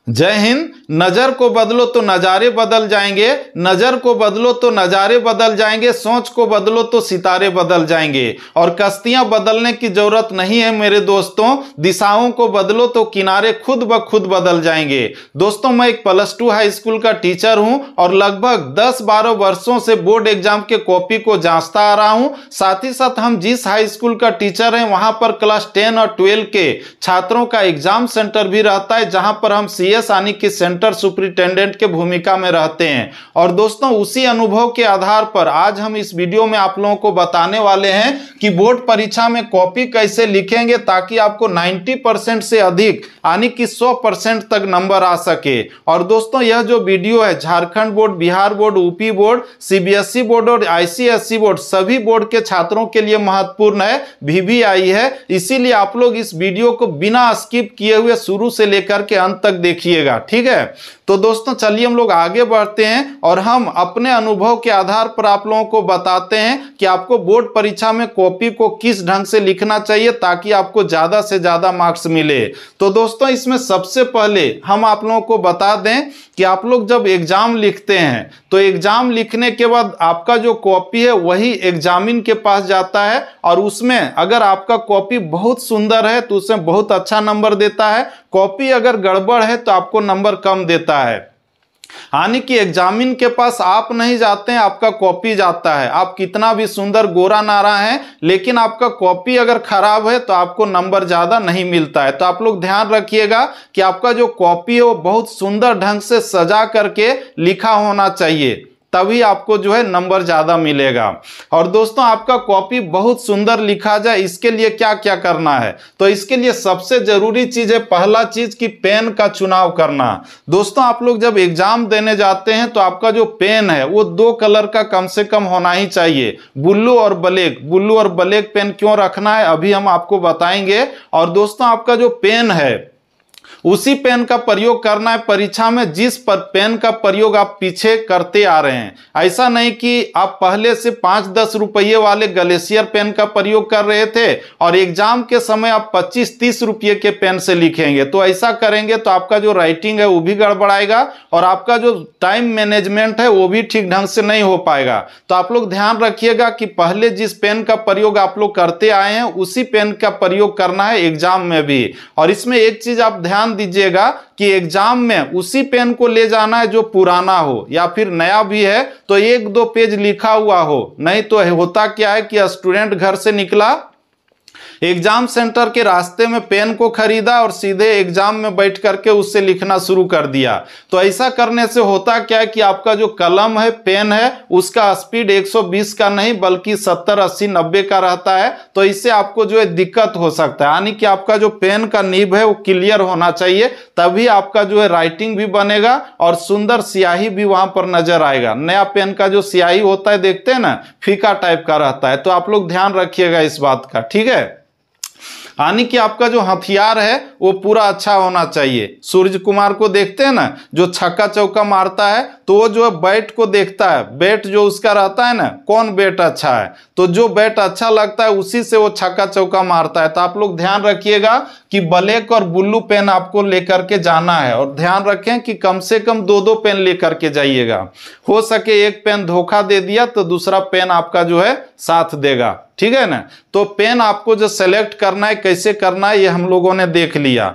जय हिंद। नजर को बदलो तो नजारे बदल जाएंगे, नजर को बदलो तो नजारे बदल जाएंगे, सोच को बदलो तो सितारे बदल जाएंगे। और कश्तियां बदलने की जरूरत नहीं है मेरे दोस्तों, दिशाओं को बदलो तो किनारे खुद ब खुद बदल जाएंगे। दोस्तों, मैं एक +2 हाई स्कूल का टीचर हूं और लगभग 10-12 वर्षों से बोर्ड एग्जाम के कॉपी को जांचता आ रहा हूं। साथ ही साथ हम जिस हाई स्कूल का टीचर हैं वहां पर क्लास 10 और 12 के छात्रों का एग्जाम सेंटर भी रहता है, जहां पर हम यानी कि सेंटर सुपरिटेंडेंट के भूमिका में रहते हैं। और दोस्तों, उसी अनुभव के आधार पर आज हम इस वीडियो में आप लोगों को बताने वाले हैं कि बोर्ड परीक्षा में कॉपी कैसे लिखेंगे ताकि आपको 90% से अधिक यानी कि 100% तक नंबर आ सके। और दोस्तों, यह जो वीडियो है Jharkhand board, Bihar board, UP board, CBSE board और आईसीएसई बोर्ड सभी बोर्ड के छात्रों के लिए महत्वपूर्ण है, VVI है। इसीलिए आप लोग इस वीडियो को बिना स्किप किए हुए शुरू से लेकर के अंत तक देखिएगा, ठीक है। तो दोस्तों, चलिए हम लोग आगे बढ़ते हैं और हम अपने अनुभव के आधार पर आप लोगों को बताते हैं कि आपको बोर्ड परीक्षा में कॉपी को किस ढंग से लिखना चाहिए ताकि आपको ज्यादा से ज्यादा मार्क्स मिले। तो दोस्तों, इसमें सबसे पहले हम आप लोगों को बता दें कि आप लोग जब एग्जाम लिखते हैं तो एग्जाम लिखने के बाद आपका जो कॉपी है वही एग्जामिन के पास जाता है और उसमें अगर आपका कॉपी बहुत सुंदर है तो उसमें बहुत अच्छा नंबर देता है, कॉपी अगर गड़बड़ है तो आपको नंबर कम देता है। यानी कि एग्जामिन के पास आप नहीं जाते हैं, आपका कॉपी जाता है। आप कितना भी सुंदर गोरा नारा है लेकिन आपका कॉपी अगर खराब है तो आपको नंबर ज्यादा नहीं मिलता है। तो आप लोग ध्यान रखिएगा कि आपका जो कॉपी है वो बहुत सुंदर ढंग से सजा करके लिखा होना चाहिए, तभी आपको जो है नंबर ज्यादा मिलेगा। और दोस्तों, आपका कॉपी बहुत सुंदर लिखा जाए इसके लिए क्या क्या करना है, तो इसके लिए सबसे जरूरी चीज है, पहला चीज कि पेन का चुनाव करना। दोस्तों, आप लोग जब एग्जाम देने जाते हैं तो आपका जो पेन है वो 2 कलर का कम से कम होना ही चाहिए, ब्लू और ब्लैक। ब्लू और ब्लैक पेन क्यों रखना है अभी हम आपको बताएंगे। और दोस्तों, आपका जो पेन है उसी पेन का प्रयोग करना है परीक्षा में जिस पेन का प्रयोग आप पीछे करते आ रहे हैं। ऐसा नहीं कि आप पहले से 5-10 रुपये वाले ग्लेशियर पेन का प्रयोग कर रहे थे और एग्जाम के समय आप 25-30 रुपये के पेन से लिखेंगे, तो ऐसा करेंगे तो आपका जो राइटिंग है वो भी गड़बड़ाएगा और आपका जो टाइम मैनेजमेंट है वो भी ठीक ढंग से नहीं हो पाएगा। तो आप लोग ध्यान रखिएगा कि पहले जिस पेन का प्रयोग आप लोग करते आए हैं उसी पेन का प्रयोग करना है एग्जाम में भी। और इसमें एक चीज आप ध्यान दीजिएगा कि एग्जाम में उसी पेन को ले जाना है जो पुराना हो या फिर नया भी है तो 1-2 पेज लिखा हुआ हो। नहीं तो होता क्या है कि स्टूडेंट घर से निकला, एग्जाम सेंटर के रास्ते में पेन को खरीदा और सीधे एग्जाम में बैठ करके उससे लिखना शुरू कर दिया। तो ऐसा करने से होता क्या है कि आपका जो कलम है, पेन है, उसका स्पीड 120 का नहीं बल्कि 70, 80, 90 का रहता है। तो इससे आपको जो है दिक्कत हो सकता है। यानी कि आपका जो पेन का नीब है वो क्लियर होना चाहिए, तभी आपका जो है राइटिंग भी बनेगा और सुंदर स्याही भी वहां पर नजर आएगा। नया पेन का जो स्याही होता है देखते हैं ना, फीका टाइप का रहता है। तो आप लोग ध्यान रखिएगा इस बात का, ठीक है। यानी कि आपका जो हथियार है वो पूरा अच्छा होना चाहिए। सूर्य कुमार को देखते हैं ना, जो छक्का चौका मारता है तो वो जो है बैट को देखता है, बैट जो उसका रहता है ना, कौन बैट अच्छा है, तो जो बैट अच्छा लगता है उसी से वो छक्का चौका मारता है। तो आप लोग ध्यान रखिएगा कि ब्लैक और ब्लू पेन आपको लेकर के जाना है और ध्यान रखें कि कम से कम 2-2 पेन लेकर के जाइएगा। हो सके एक पेन धोखा दे दिया तो दूसरा पेन आपका जो है साथ देगा, ठीक है ना। तो पेन आपको जो सेलेक्ट करना है, कैसे करना है, ये हम लोगों ने देख लिया।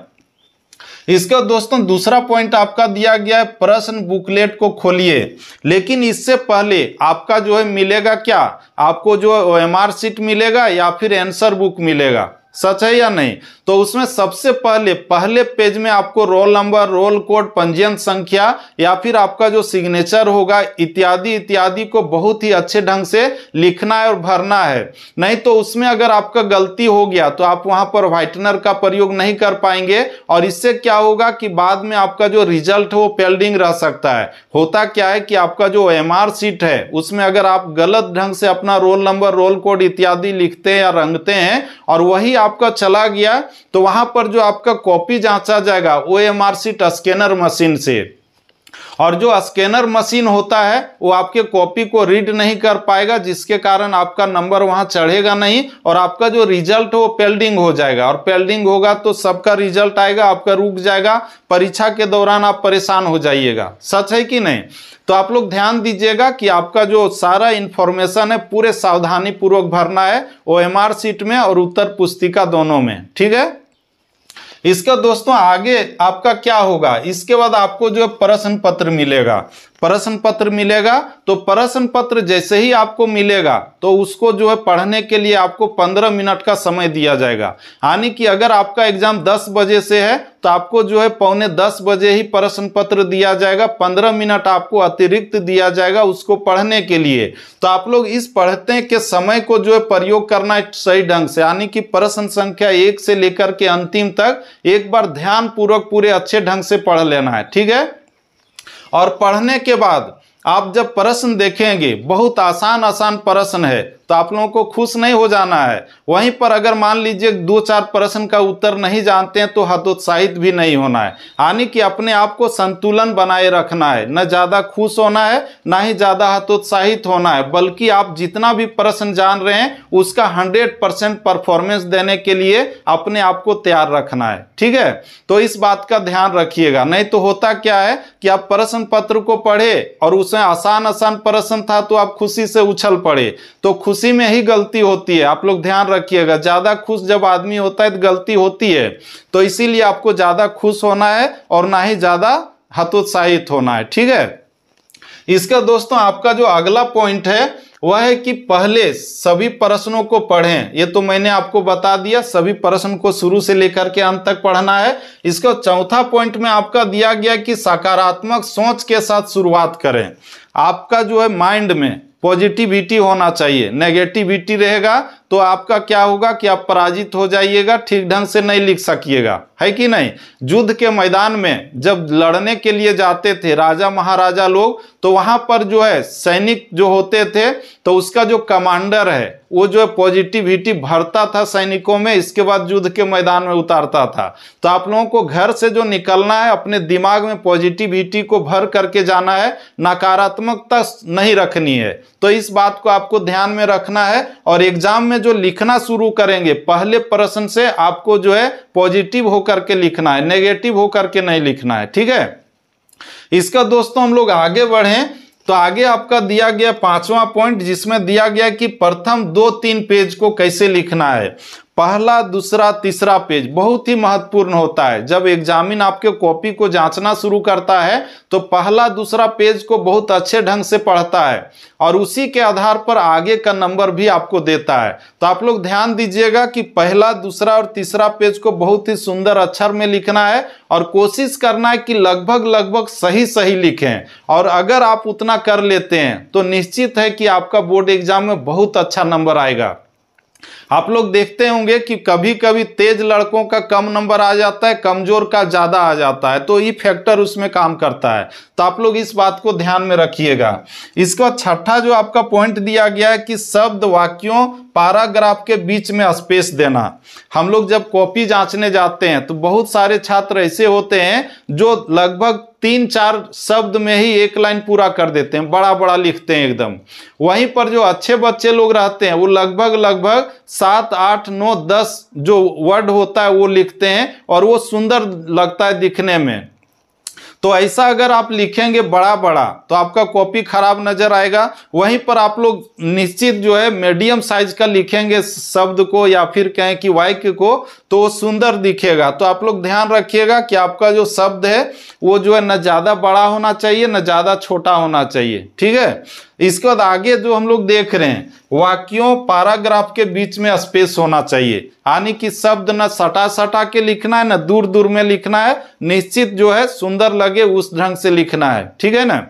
इसका दोस्तों दूसरा पॉइंट आपका दिया गया है, प्रश्न बुकलेट को खोलिए। लेकिन इससे पहले आपका जो है मिलेगा क्या, आपको जो OMR शीट मिलेगा या फिर आंसर बुक मिलेगा, सच है या नहीं। तो उसमें सबसे पहले पेज में आपको रोल नंबर, रोल कोड, पंजीयन संख्या या फिर आपका जो सिग्नेचर होगा इत्यादि इत्यादि को बहुत ही अच्छे ढंग से लिखना है और भरना है। नहीं तो उसमें अगर आपका गलती हो गया तो आप वहां पर व्हाइटनर का प्रयोग नहीं कर पाएंगे और इससे क्या होगा कि बाद में आपका जो रिजल्ट है वो पेंडिंग रह सकता है। होता क्या है कि आपका जो OMR शीट है उसमें अगर आप गलत ढंग से अपना रोल नंबर, रोल कोड इत्यादि लिखते हैं या रंगते हैं और वही आपका चला गया तो वहां पर जो आपका कॉपी जांचा जाएगा OMR शीट स्कैनर मशीन से, और जो स्कैनर मशीन होता है वो आपके कॉपी को रीड नहीं कर पाएगा, जिसके कारण आपका नंबर वहां चढ़ेगा नहीं और आपका जो रिजल्ट है वो पेंडिंग हो जाएगा, और पेंडिंग होगा तो सबका रिजल्ट आएगा, आपका रुक जाएगा, परीक्षा के दौरान आप परेशान हो जाइएगा। सच है कि नहीं? तो आप लोग ध्यान दीजिएगा कि आपका जो सारा इंफॉर्मेशन है पूरे सावधानी पूर्वक भरना है, OMR शीट में और उत्तर पुस्तिका दोनों में। ठीक है, इसका दोस्तों आगे आपका क्या होगा, इसके बाद आपको जो प्रश्न पत्र मिलेगा, प्रश्न पत्र मिलेगा तो प्रश्न पत्र जैसे ही आपको मिलेगा तो उसको जो है पढ़ने के लिए आपको 15 मिनट का समय दिया जाएगा। यानी कि अगर आपका एग्जाम 10 बजे से है तो आपको जो है 9:45 बजे ही प्रश्न पत्र दिया जाएगा, 15 मिनट आपको अतिरिक्त दिया जाएगा उसको पढ़ने के लिए। तो आप लोग इस पढ़ने के समय को जो है प्रयोग करना है सही ढंग से, यानी कि प्रश्न संख्या 1 से लेकर के अंतिम तक एक बार ध्यान पूर्वक पूरे अच्छे ढंग से पढ़ लेना है। ठीक है, और पढ़ने के बाद आप जब प्रश्न देखेंगे बहुत आसान आसान प्रश्न है तो आप लोगों को खुश नहीं हो जाना है। वहीं पर अगर मान लीजिए 2-4 प्रश्न का उत्तर नहीं जानते हैं तो हतोत्साहित भी नहीं होना है, यानी कि अपने आप को संतुलन बनाए रखना है, न ज़्यादा खुश होना है ना ही ज़्यादा हतोत्साहित होना है, बल्कि आप जितना भी प्रश्न जान रहे हैं उसका 100% परफॉर्मेंस देने के लिए अपने आप को तैयार रखना है। ठीक है, तो इस बात का ध्यान रखिएगा, नहीं तो होता क्या है कि आप प्रश्न पत्र को पढ़े और उसमें आसान आसान प्रश्न था तो आप खुशी से उछल पड़े, तो खुशी में ही गलती होती है। आप लोग ध्यान रखिएगा, ज्यादा खुश जब आदमी होता है तो गलती होती है, तो इसीलिए आपको ज्यादा खुश होना है और ना ही ज्यादा हतोत्साहित होना है। ठीक है, इसका दोस्तों आपका जो अगला पॉइंट है वह है कि पहले सभी प्रश्नों को पढ़ें। ये तो मैंने आपको बता दिया, सभी प्रश्न को शुरू से लेकर के अंत तक पढ़ना है। इसका चौथा पॉइंट में आपका दिया गया कि सकारात्मक सोच के साथ शुरुआत करें। आपका जो है माइंड में पॉजिटिविटी होना चाहिए, नेगेटिविटी रहेगा तो आपका क्या होगा कि आप पराजित हो जाइएगा, ठीक ढंग से नहीं लिख सकिएगा, है कि नहीं। युद्ध के मैदान में जब लड़ने के लिए जाते थे राजा महाराजा लोग, तो वहां पर जो है सैनिक जो होते थे तो उसका जो कमांडर है वो जो है पॉजिटिविटी भरता था सैनिकों में, इसके बाद युद्ध के मैदान में उतारता था। तो आप लोगों को घर से जो निकलना है अपने दिमाग में पॉजिटिविटी को भर करके जाना है, नकारात्मकता नहीं रखनी है। तो इस बात को आपको ध्यान में रखना है और एग्जाम में जो लिखना शुरू करेंगे पहले प्रश्न से आपको जो है पॉजिटिव होकर के लिखना है, नेगेटिव होकर के नहीं लिखना है। ठीक है, इसका दोस्तों हम लोग आगे बढ़ें तो आगे आपका दिया गया 5वां पॉइंट, जिसमें दिया गया कि प्रथम 2-3 पेज को कैसे लिखना है। पहला, दूसरा, तीसरा पेज बहुत ही महत्वपूर्ण होता है। जब एग्जामिन आपके कॉपी को जांचना शुरू करता है तो पहला दूसरा पेज को बहुत अच्छे ढंग से पढ़ता है और उसी के आधार पर आगे का नंबर भी आपको देता है। तो आप लोग ध्यान दीजिएगा कि पहला, दूसरा और तीसरा पेज को बहुत ही सुंदर अक्षर में लिखना है और कोशिश करना है कि लगभग सही सही लिखें। और अगर आप उतना कर लेते हैं तो निश्चित है कि आपका बोर्ड एग्जाम में बहुत अच्छा नंबर आएगा। आप लोग देखते होंगे कि कभी कभी तेज लड़कों का कम नंबर आ जाता है, कमजोर का ज्यादा आ जाता है, तो ये फैक्टर उसमें काम करता है। तो आप लोग इस बात को ध्यान में रखिएगा। इसका छठा जो आपका पॉइंट दिया गया है कि शब्द, वाक्यों, पैराग्राफ के बीच में स्पेस देना। हम लोग जब कॉपी जांचने जाते हैं तो बहुत सारे छात्र ऐसे होते हैं जो लगभग 3-4 शब्द में ही एक लाइन पूरा कर देते हैं, बड़ा बड़ा लिखते हैं एकदम। वहीं पर जो अच्छे बच्चे लोग रहते हैं वो लगभग 7, 8, 9, 10 जो वर्ड होता है वो लिखते हैं और वो सुंदर लगता है दिखने में। तो ऐसा अगर आप लिखेंगे बड़ा बड़ा तो आपका कॉपी खराब नजर आएगा। वहीं पर आप लोग निश्चित जो है मीडियम साइज का लिखेंगे शब्द को या फिर कहें कि वाक्य को, तो वो सुंदर दिखेगा। तो आप लोग ध्यान रखिएगा कि आपका जो शब्द है वो जो है न ज़्यादा बड़ा होना चाहिए न ज़्यादा छोटा होना चाहिए। ठीक है, इसके बाद आगे जो हम लोग देख रहे हैं वाक्यों, पैराग्राफ के बीच में स्पेस होना चाहिए, यानी कि शब्द न सटा के लिखना है न दूर दूर में लिखना है, निश्चित जो है सुंदर लगे उस ढंग से लिखना है। ठीक है ना।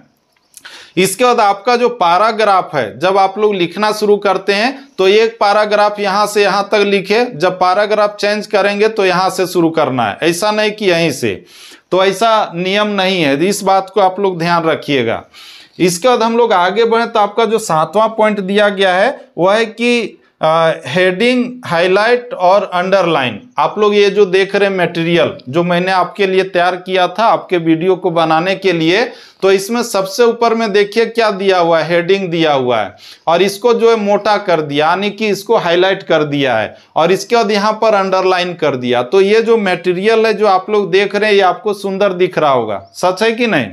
इसके बाद आपका जो पैराग्राफ है, जब आप लोग लिखना शुरू करते हैं तो एक पैराग्राफ यहाँ से यहाँ तक लिखे, जब पैराग्राफ चेंज करेंगे तो यहाँ से शुरू करना है, ऐसा नहीं कि यहीं से। तो ऐसा नियम नहीं है, इस बात को आप लोग ध्यान रखिएगा। इसके बाद हम लोग आगे बढ़े तो आपका जो 7वां पॉइंट दिया गया है वह है कि हेडिंग, हाईलाइट और अंडरलाइन। आप लोग ये जो देख रहे हैं मटेरियल जो मैंने आपके लिए तैयार किया था आपके वीडियो को बनाने के लिए, तो इसमें सबसे ऊपर में देखिए क्या दिया हुआ है, हेडिंग दिया हुआ है और इसको जो है मोटा कर दिया, यानी कि इसको हाईलाइट कर दिया है और इसके बाद यहाँ पर अंडरलाइन कर दिया। तो ये जो मटेरियल है जो आप लोग देख रहे हैं ये आपको सुंदर दिख रहा होगा, सच है कि नहीं?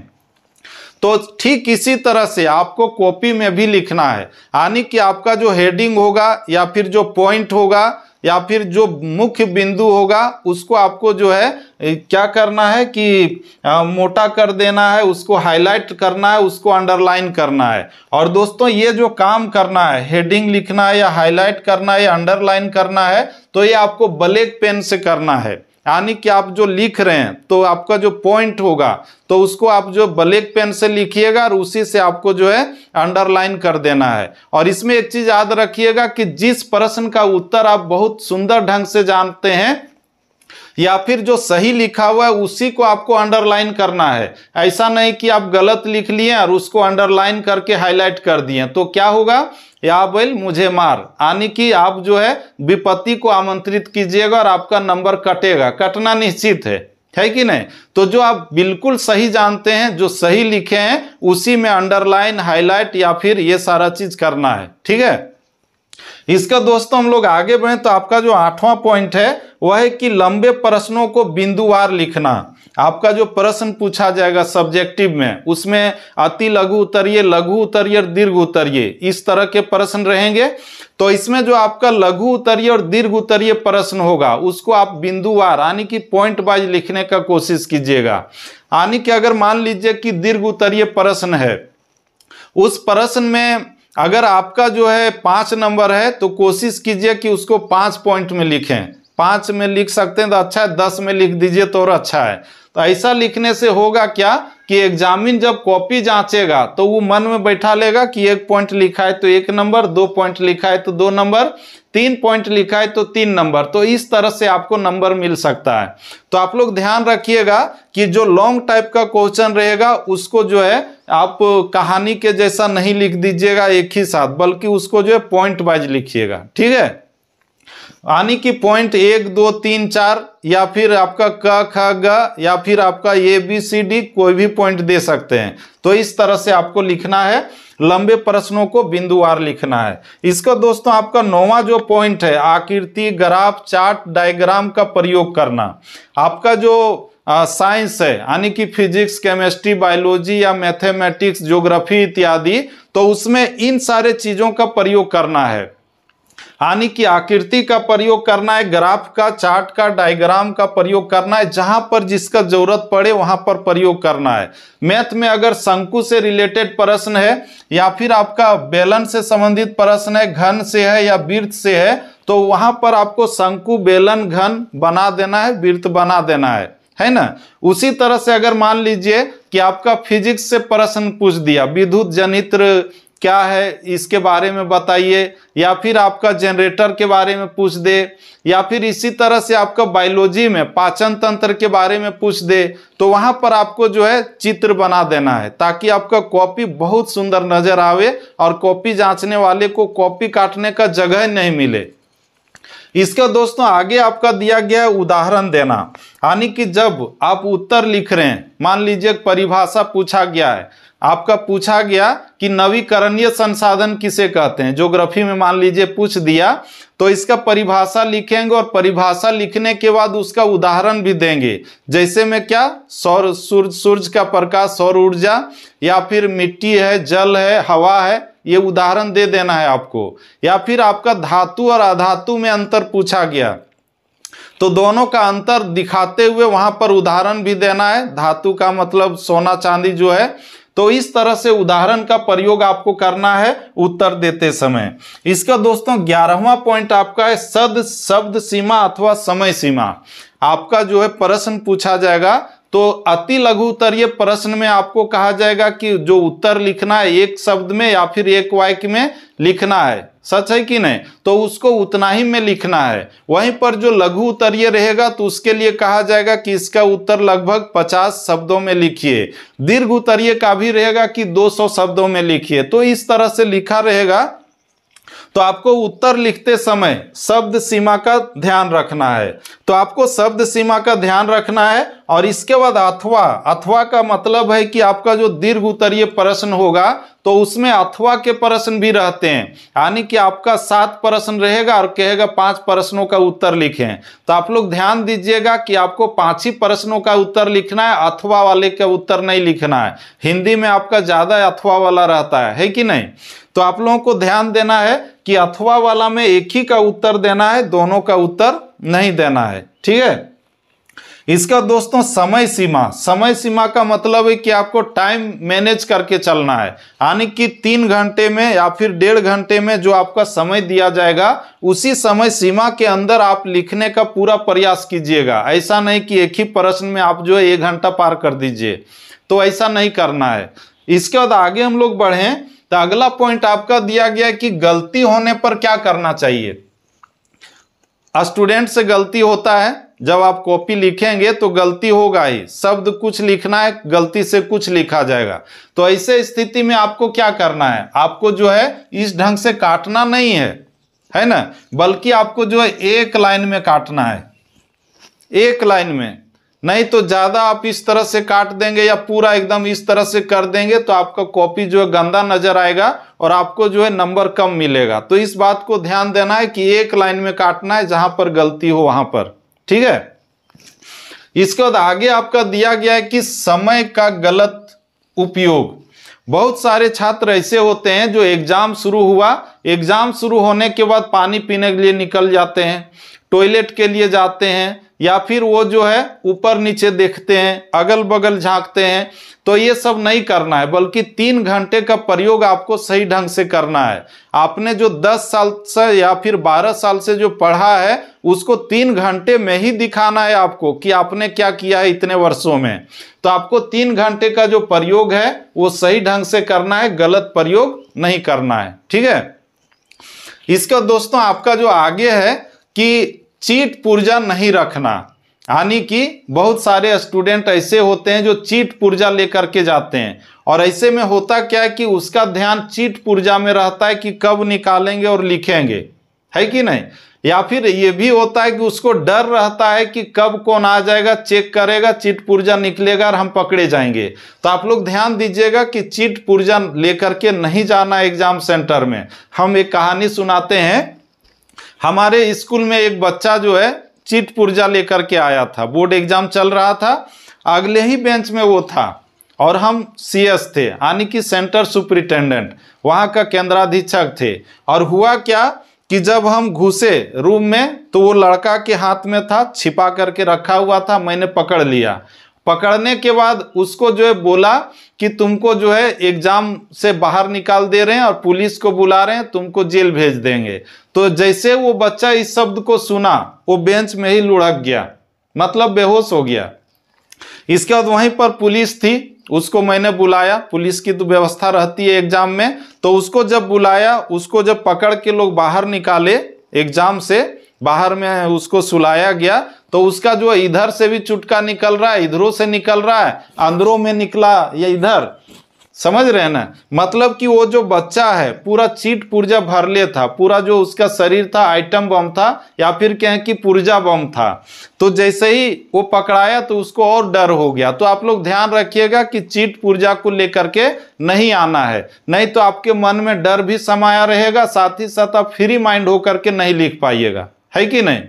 तो ठीक इसी तरह से आपको कॉपी में भी लिखना है, यानी कि आपका जो हेडिंग होगा या फिर जो पॉइंट होगा या फिर जो मुख्य बिंदु होगा उसको आपको जो है क्या करना है कि मोटा कर देना है, उसको हाईलाइट करना है, उसको अंडरलाइन करना है। और दोस्तों ये जो काम करना है, हेडिंग लिखना है या हाईलाइट करना है या अंडरलाइन करना है, तो ये आपको ब्लैक पेन से करना है। यानी कि आप जो लिख रहे हैं तो आपका जो पॉइंट होगा तो उसको आप जो ब्लैक पेन से लिखिएगा और उसी से आपको जो है अंडरलाइन कर देना है। और इसमें एक चीज याद रखिएगा कि जिस प्रश्न का उत्तर आप बहुत सुंदर ढंग से जानते हैं या फिर जो सही लिखा हुआ है उसी को आपको अंडरलाइन करना है। ऐसा नहीं कि आप गलत लिख लिए और उसको अंडरलाइन करके हाईलाइट कर दिए, तो क्या होगा, या बैल मुझे मार, यानी कि आप जो है विपत्ति को आमंत्रित कीजिएगा और आपका नंबर कटेगा, कटना निश्चित है कि नहीं? तो जो आप बिल्कुल सही जानते हैं, जो सही लिखे हैं उसी में अंडरलाइन, हाईलाइट या फिर ये सारा चीज करना है, ठीक है। इसका दोस्तों हम लोग आगे बढ़े तो आपका जो 8वां पॉइंट है वह है कि लंबे प्रश्नों को बिंदुवार लिखना। आपका जो प्रश्न पूछा जाएगा सब्जेक्टिव में उसमें अति लघु उत्तरीय, लघु उत्तरीय और दीर्घ उत्तरीय इस तरह के प्रश्न रहेंगे। तो इसमें जो आपका लघु उत्तरीय और दीर्घ उत्तरीय प्रश्न होगा उसको आप बिंदुवार यानी कि पॉइंट वाइज लिखने का कोशिश कीजिएगा। यानी कि अगर मान लीजिए कि दीर्घ उत्तरीय प्रश्न है, उस प्रश्न में अगर आपका जो है 5 नंबर है तो कोशिश कीजिए कि उसको 5 पॉइंट में लिखें। 5 में लिख सकते हैं तो अच्छा है, 10 में लिख दीजिए तो और अच्छा है। तो ऐसा लिखने से होगा क्या कि एग्जामिन जब कॉपी जांचेगा तो वो मन में बैठा लेगा कि 1 पॉइंट लिखा है तो 1 नंबर, 2 पॉइंट लिखा है तो 2 नंबर, 3 पॉइंट लिखा है तो 3 नंबर। तो इस तरह से आपको नंबर मिल सकता है। तो आप लोग ध्यान रखिएगा कि जो लॉन्ग टाइप का क्वेश्चन रहेगा उसको जो है आप कहानी के जैसा नहीं लिख दीजिएगा एक ही साथ, बल्कि उसको जो है पॉइंट वाइज लिखिएगा, ठीक है। यानी कि पॉइंट 1, 2, 3, 4 या फिर आपका क ख ग या फिर आपका ABCD कोई भी पॉइंट दे सकते हैं। तो इस तरह से आपको लिखना है, लंबे प्रश्नों को बिंदुवार लिखना है। इसका दोस्तों आपका 9वां जो पॉइंट है आकृति, ग्राफ, चार्ट, डायग्राम का प्रयोग करना। आपका जो साइंस है यानी कि फिजिक्स, केमिस्ट्री, बायोलॉजी या मैथमेटिक्स, ज्योग्राफी इत्यादि, तो उसमें इन सारे चीजों का प्रयोग करना है। यानी कि आकृति का प्रयोग करना है, ग्राफ का, चार्ट का, डायग्राम का प्रयोग करना है, जहां पर जिसका जरूरत पड़े वहां पर प्रयोग करना है। मैथ में अगर शंकु से रिलेटेड प्रश्न है या फिर आपका बेलन से संबंधित प्रश्न है, घन से है या वृत्त से है, तो वहां पर आपको शंकु, बेलन, घन बना देना है, वृत्त बना देना है ना। उसी तरह से अगर मान लीजिए कि आपका फिजिक्स से प्रश्न पूछ दिया, विद्युत जनित्र क्या है इसके बारे में बताइए, या फिर आपका जनरेटर के बारे में पूछ दे, या फिर इसी तरह से आपका बायोलॉजी में पाचन तंत्र के बारे में पूछ दे, तो वहां पर आपको जो है चित्र बना देना है ताकि आपका कॉपी बहुत सुंदर नजर आवे और कॉपी जांचने वाले को कॉपी काटने का जगह नहीं मिले। इसका दोस्तों आगे आपका दिया गया है उदाहरण देना। यानी कि जब आप उत्तर लिख रहे हैं, मान लीजिए परिभाषा पूछा गया है, आपका पूछा गया कि नवीकरणीय संसाधन किसे कहते हैं, ज्योग्राफी में मान लीजिए पूछ दिया, तो इसका परिभाषा लिखेंगे और परिभाषा लिखने के बाद उसका उदाहरण भी देंगे। जैसे में क्या, सौर सूर्य का प्रकाश, सौर ऊर्जा, या फिर मिट्टी है, जल है, हवा है, ये उदाहरण दे देना है आपको। या फिर आपका धातु और अधातु में अंतर पूछा गया तो दोनों का अंतर दिखाते हुए वहां पर उदाहरण भी देना है। धातु का मतलब सोना चांदी जो है, तो इस तरह से उदाहरण का प्रयोग आपको करना है उत्तर देते समय। इसका दोस्तों 11वां पॉइंट आपका है शब्द सीमा अथवा समय सीमा। आपका जो है प्रश्न पूछा जाएगा तो अति लघु उत्तरीय प्रश्न में आपको कहा जाएगा कि जो उत्तर लिखना है एक शब्द में या फिर एक वाक्य में लिखना है, सच है कि नहीं, तो उसको उतना ही में लिखना है। वहीं पर जो लघु उत्तरीय रहेगा तो उसके लिए कहा जाएगा कि इसका उत्तर लगभग 50 शब्दों में लिखिए। दीर्घ उत्तरीय का भी रहेगा कि 200 शब्दों में लिखिए। तो इस तरह से लिखा रहेगा तो आपको उत्तर लिखते समय शब्द सीमा का ध्यान रखना है। तो आपको शब्द सीमा का ध्यान रखना है। और इसके बाद अथवा, अथवा का मतलब है कि आपका जो दीर्घ उत्तरीय प्रश्न होगा तो उसमें अथवा के प्रश्न भी रहते हैं, यानी कि आपका 7 प्रश्न रहेगा और कहेगा 5 प्रश्नों का उत्तर लिखें। तो आप लोग ध्यान दीजिएगा कि आपको 5 ही प्रश्नों का उत्तर लिखना है, अथवा वाले का उत्तर नहीं लिखना है। हिंदी में आपका ज्यादा अथवा वाला रहता है कि नहीं? तो आप लोगों को ध्यान देना है कि अथवा वाला में एक ही का उत्तर देना है, दोनों का उत्तर नहीं देना है। ठीक है। इसका दोस्तों समय सीमा, समय सीमा का मतलब है कि आपको टाइम मैनेज करके चलना है, यानी कि 3 घंटे में या फिर 1.5 घंटे में जो आपका समय दिया जाएगा उसी समय सीमा के अंदर आप लिखने का पूरा प्रयास कीजिएगा। ऐसा नहीं कि एक ही प्रश्न में आप जो है 1 घंटा पार कर दीजिए, तो ऐसा नहीं करना है। इसके बाद आगे हम लोग बढ़ें तो अगला पॉइंट आपका दिया गया है कि गलती होने पर क्या करना चाहिए। स्टूडेंट से गलती होता है, जब आप कॉपी लिखेंगे तो गलती होगा ही, शब्द कुछ लिखना है, गलती से कुछ लिखा जाएगा। तो ऐसे स्थिति में आपको क्या करना है, आपको जो है इस ढंग से काटना नहीं है ना, बल्कि आपको जो है एक लाइन में काटना है, एक लाइन में। नहीं तो ज्यादा आप इस तरह से काट देंगे या पूरा एकदम इस तरह से कर देंगे तो आपका कॉपी जो है गंदा नजर आएगा और आपको जो है नंबर कम मिलेगा। तो इस बात को ध्यान देना है कि एक लाइन में काटना है, जहां पर गलती हो वहां पर। ठीक है। इसके बाद आगे आपका दिया गया है कि समय का गलत उपयोग। बहुत सारे छात्र ऐसे होते हैं जो एग्जाम शुरू हुआ, एग्जाम शुरू होने के बाद पानी पीने के लिए निकल जाते हैं, टॉयलेट के लिए जाते हैं, या फिर वो जो है ऊपर नीचे देखते हैं, अगल बगल झांकते हैं। तो ये सब नहीं करना है, बल्कि 3 घंटे का प्रयोग आपको सही ढंग से करना है। आपने जो 10 साल से या फिर 12 साल से जो पढ़ा है उसको 3 घंटे में ही दिखाना है आपको कि आपने क्या किया है इतने वर्षों में। तो आपको 3 घंटे का जो प्रयोग है वो सही ढंग से करना है, गलत प्रयोग नहीं करना है। ठीक है। इसका दोस्तों आपका जो आगे है कि चीट पुर्जा नहीं रखना, यानी कि बहुत सारे स्टूडेंट ऐसे होते हैं जो चीट पुर्जा लेकर के जाते हैं, और ऐसे में होता क्या है कि उसका ध्यान चीट पुर्जा में रहता है कि कब निकालेंगे और लिखेंगे, है कि नहीं। या फिर ये भी होता है कि उसको डर रहता है कि कब कौन आ जाएगा, चेक करेगा, चीट पुर्जा निकलेगा और हम पकड़े जाएंगे। तो आप लोग ध्यान दीजिएगा कि चीट पुर्जा लेकर के नहीं जाना एग्जाम सेंटर में। हम एक कहानी सुनाते हैं। हमारे स्कूल में एक बच्चा जो है चीट पुर्जा लेकर के आया था, बोर्ड एग्जाम चल रहा था, अगले ही बेंच में वो था और हम CS थे, यानी कि सेंटर सुपरिटेंडेंट, वहाँ का केंद्राधीक्षक थे। और हुआ क्या कि जब हम घुसे रूम में तो वो लड़का के हाथ में था, छिपा करके रखा हुआ था, मैंने पकड़ लिया। पकड़ने के बाद उसको जो है बोला कि तुमको जो है एग्जाम से बाहर निकाल दे रहे हैं और पुलिस को बुला रहे हैं, तुमको जेल भेज देंगे। तो जैसे वो बच्चा इस शब्द को सुना वो बेंच में ही लुढ़क गया, मतलब बेहोश हो गया। इसके बाद वहीं पर पुलिस थी, उसको मैंने बुलाया, पुलिस की तो व्यवस्था रहती है एग्जाम में। तो उसको जब बुलाया, उसको जब पकड़ के लोग बाहर निकाले, एग्जाम से बाहर में उसको सुलाया गया, तो उसका जो इधर से भी चुटका निकल रहा है, इधरों से निकल रहा है, अंदरों में निकला या इधर, समझ रहे हैं ना। मतलब कि वो जो बच्चा है पूरा चीट पुर्जा भरले था, पूरा जो उसका शरीर था आइटम बम था, या फिर कहें कि पुर्जा बम था। तो जैसे ही वो पकड़ाया तो उसको और डर हो गया। तो आप लोग ध्यान रखिएगा कि चीट पुर्जा को लेकर के नहीं आना है, नहीं तो आपके मन में डर भी समाया रहेगा, साथ ही साथ आप फ्री माइंड होकर के नहीं लिख पाइएगा, है कि नहीं।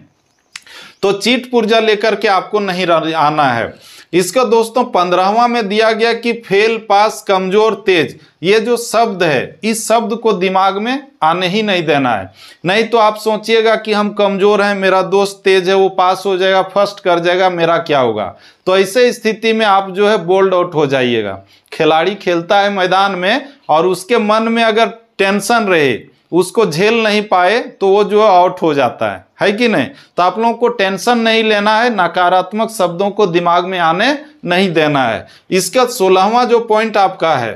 तो चीट पुर्जा लेकर के आपको नहीं आना है। इसका दोस्तों 15वां में दिया गया कि फेल, पास, कमजोर, तेज, ये जो शब्द है इस शब्द को दिमाग में आने ही नहीं देना है। नहीं तो आप सोचिएगा कि हम कमजोर हैं, मेरा दोस्त तेज है, वो पास हो जाएगा, फर्स्ट कर जाएगा, मेरा क्या होगा। तो ऐसे स्थिति में आप जो है बोल्ड आउट हो जाइएगा। खिलाड़ी खेलता है मैदान में और उसके मन में अगर टेंशन रहे, उसको झेल नहीं पाए, तो वो जो है आउट हो जाता है कि नहीं। तो आप लोगों को टेंशन नहीं लेना है, नकारात्मक शब्दों को दिमाग में आने नहीं देना है। इसका 16वां जो पॉइंट आपका है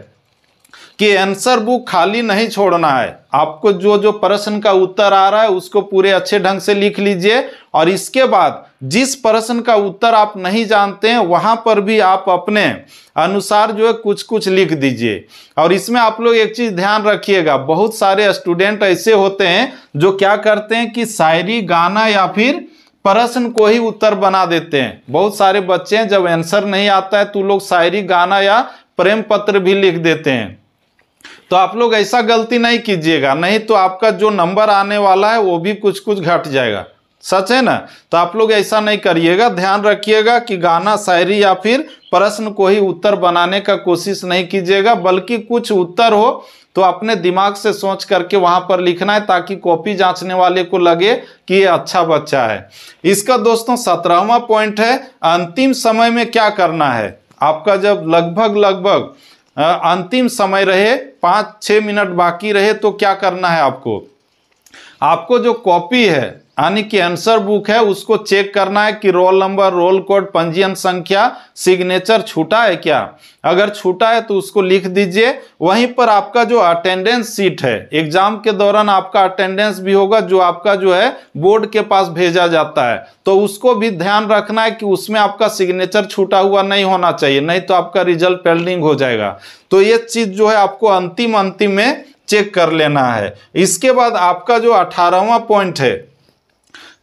कि आंसर बुक खाली नहीं छोड़ना है। आपको जो जो प्रश्न का उत्तर आ रहा है उसको पूरे अच्छे ढंग से लिख लीजिए, और इसके बाद जिस प्रश्न का उत्तर आप नहीं जानते हैं वहां पर भी आप अपने अनुसार जो है कुछ कुछ लिख दीजिए। और इसमें आप लोग एक चीज ध्यान रखिएगा, बहुत सारे स्टूडेंट ऐसे होते हैं जो क्या करते हैं कि शायरी, गाना या फिर प्रश्न को ही उत्तर बना देते हैं। बहुत सारे बच्चे हैं जब आंसर नहीं आता है तो लोग शायरी, गाना या प्रेम पत्र भी लिख देते हैं। तो आप लोग ऐसा गलती नहीं कीजिएगा, नहीं तो आपका जो नंबर आने वाला है वो भी कुछ कुछ घट जाएगा। सच है ना? तो आप लोग ऐसा नहीं करिएगा, ध्यान रखिएगा कि गाना, शायरी या फिर प्रश्न को ही उत्तर बनाने का कोशिश नहीं कीजिएगा, बल्कि कुछ उत्तर हो तो अपने दिमाग से सोच करके वहां पर लिखना है, ताकि कॉपी जांचने वाले को लगे कि ये अच्छा बच्चा है। इसका दोस्तों 17वां पॉइंट है, अंतिम समय में क्या करना है। आपका जब लगभग अंतिम समय रहे, 5-6 मिनट बाकी रहे, तो क्या करना है आपको जो कॉपी है यानी कि आंसर बुक है उसको चेक करना है कि रोल नंबर, रोल कोड, पंजीयन संख्या, सिग्नेचर छूटा है क्या। अगर छूटा है तो उसको लिख दीजिए। वहीं पर आपका जो अटेंडेंस सीट है, एग्जाम के दौरान आपका अटेंडेंस भी होगा जो आपका जो है बोर्ड के पास भेजा जाता है, तो उसको भी ध्यान रखना है कि उसमें आपका सिग्नेचर छूटा हुआ नहीं होना चाहिए, नहीं तो आपका रिजल्ट पेंडिंग हो जाएगा। तो ये चीज जो है आपको अंतिम में चेक कर लेना है। इसके बाद आपका जो 18वां पॉइंट है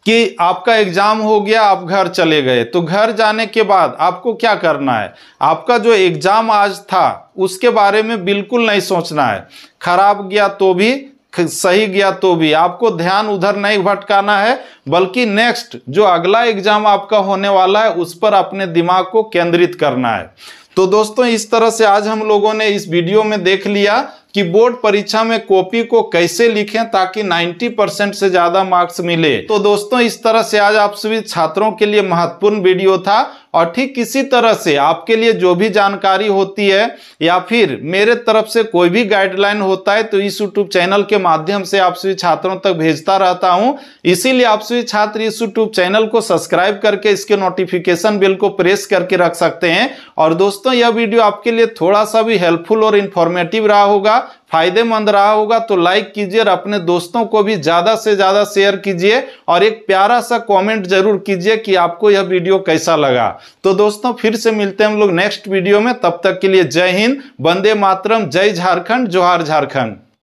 कि आपका एग्जाम हो गया, आप घर चले गए, तो घर जाने के बाद आपको क्या करना है। आपका जो एग्जाम आज था उसके बारे में बिल्कुल नहीं सोचना है। खराब गया तो भी, सही गया तो भी, आपको ध्यान उधर नहीं भटकाना है, बल्कि नेक्स्ट जो अगला एग्जाम आपका होने वाला है उस पर अपने दिमाग को केंद्रित करना है। तो दोस्तों इस तरह से आज हम लोगों ने इस वीडियो में देख लिया कि बोर्ड परीक्षा में कॉपी को कैसे लिखें ताकि 90% से ज्यादा मार्क्स मिले। तो दोस्तों इस तरह से आज आप सभी छात्रों के लिए महत्वपूर्ण वीडियो था, और ठीक इसी तरह से आपके लिए जो भी जानकारी होती है या फिर मेरे तरफ से कोई भी गाइडलाइन होता है तो इस यूट्यूब चैनल के माध्यम से आप सभी छात्रों तक भेजता रहता हूं। इसीलिए आप सभी छात्र इस यूट्यूब चैनल को सब्सक्राइब करके इसके नोटिफिकेशन बेल को प्रेस करके रख सकते हैं। और दोस्तों यह वीडियो आपके लिए थोड़ा सा भी हेल्पफुल और इंफॉर्मेटिव रहा होगा, फायदेमंद रहा होगा, तो लाइक कीजिए और अपने दोस्तों को भी ज्यादा से ज्यादा शेयर कीजिए, और एक प्यारा सा कमेंट जरूर कीजिए कि आपको यह वीडियो कैसा लगा। तो दोस्तों फिर से मिलते हैं हम लोग नेक्स्ट वीडियो में, तब तक के लिए जय हिंद, वंदे मातरम, जय झारखंड, जोहार झारखंड।